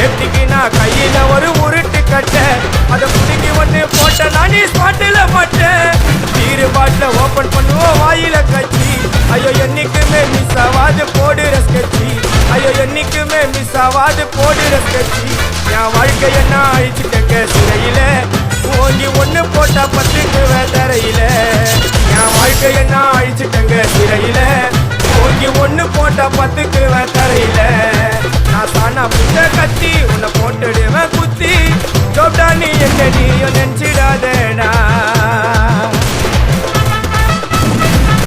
சேஃப்டிக்கு நான் கையில ஒரு உருட்டு கட்ட அதை புடுங்கி ஒண்ணு போட்ட நானே ஸ்பாட்டில மாட்டேன் பீரு பாட்டில ஓபன் பண்ணுவோம் வாயில கட்சி ஐயோ என்னைக்குமே மிஸ் ஆவாது போடுற ஸ்கெட்சி ஐயோ என்னைக்குமே மிஸ் ஆவாது போடுற ஸ்கெட்சி என் வாழ்க்கைய நான் அழிச்சுட்டேங்க சிறையில ஓங்கி ஒண்ணு போட்டா பத்துக்கு தரையில என் வாழ்க்கைய நான் அழிச்சுட்டேங்க சிறையில ஓங்கி ஒண்ணு போட்டா பத்துக்கு தரையில நான் சாணா புத்த கத்தி உன்னை போட்டுடுவேன் குத்தி ஜோப்டா நீ என்ன நீயும் நினைச்சிடாதேடா